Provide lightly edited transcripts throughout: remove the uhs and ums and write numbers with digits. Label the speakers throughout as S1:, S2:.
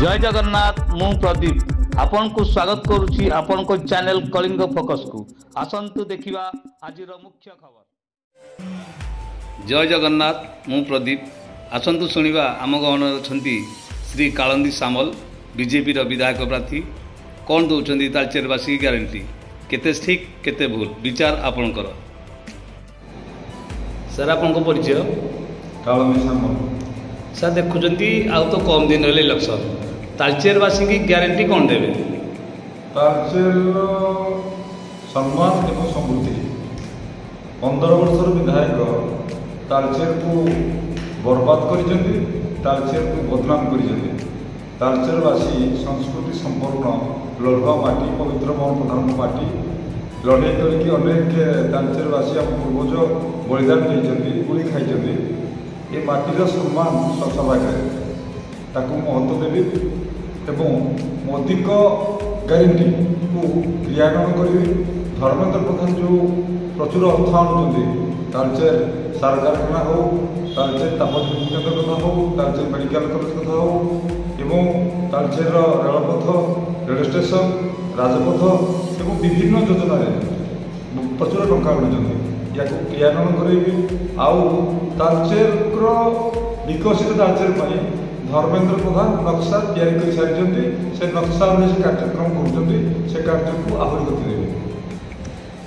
S1: जय जगन्नाथ मु प्रदीप आपण को स्वागत करुछि आपण को चैनल कलिंग फोकस को आसंतु देखिबा आजिर मुख्य खबर। जय जगन्नाथ मु प्रदीप आसंतु सुनिबा आम गहन अछंती श्री कालंदी सामल बीजेपी रो विधायक प्रार्थी कौन दौरान तालचेरवासी ग्यारंटी केते ठीक केते भूल विचार आपणकर। सर आपण परिचय
S2: कालंदी सामल।
S1: सर देखुंट आउ तो कम दिन रही इलेक्शन तालचेरवासी की ग्यारंटी कौन देवे?
S2: तालचेर सम्मान एवं समृद्धि 15 वर्षर विधायक तालचेर को बर्बाद कर तालचेर को बदनाम कर तालचेरवासी संस्कृति संपन्न लड़ुआ माटी पवित्र मोहन प्रधान माटी लड़े करके अनेक तालचेरवासी आम पूर्वज बलिदान देते गुली खाई ये माटीर सम्मान सभागे ताकू महत्व देवी एवं मोदी ग्यारंटी को क्रियान्वयन करी धर्मेंद्र प्रधान जो प्रचुर अर्थ आणुंट तालचेर सार कारखाना हो तालचेर तापविद्युत केन्द्र कथा हो तालचेर मेडिकल कॉलेज कथा हो एवं तालचेर रेलपथ रेल स्टेशन राजपथ एवं विभिन्न योजन प्रचुर टंका आणुंट या क्रियान्वयन करेबी आउ तालचेर विकसित तालचेर धर्मेंद्र प्रधान नक्शा तैयारी कर सारी से नक्शा अनुसार कार्यक्रम कर कार्य को आहरी गति देवे।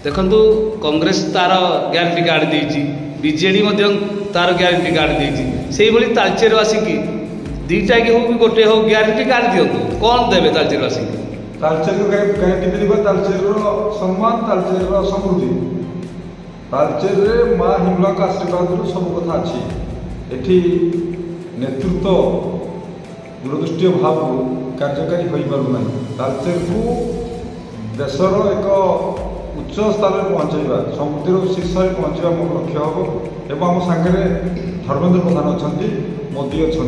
S1: देखु कांग्रेस तार ग्यारंटी कार्ड देती बीजेडी तार ग्यारंटी कार्ड देती से भाई तालचेरवासी की दीटा की हो गोटे हो ग्यारंटी कार्ड दिंतु कौन देवे तालचेरवासी
S2: तालचेर को ग्यारंटी देवा तालचेर सम्मान तालचेर समृद्धि तालचेर माँ हिमला का आशीर्वाद सब कथा अच्छी एठी नेतृत्व दूरदृष्टि भाव कार्यकारी हो पारना तालचेर को देशर एक उच्च स्थान में पहुँचाइबा समृद्धि शीर्ष में पहुँचा मोर लक्ष्य हम एवं आम सागर धर्मेंद्र प्रधान अच्छा मोदी अच्छा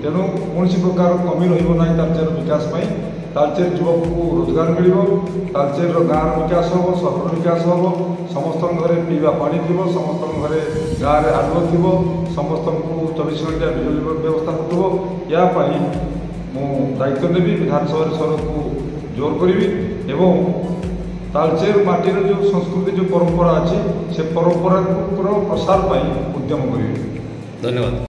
S2: तेणु कौन प्रकार कमी रहा तालचेर विकास तालचेर युवक को रोजगार मिल तालचेर गाँव विकास हम सहर विकास हम समस्त घरे पीवा पानी थी समस्त घरे गाँव में आलुआ थी समस्त को 24 घंटा बिजली व्यवस्था होपाई मु दायित्व नेबी विधानसभा स्वर को जोर करी एवं तालचेर माटीर जो संस्कृति जो परंपरा अच्छी से परंपरा प्रसार उद्यम करी।
S1: धन्यवाद।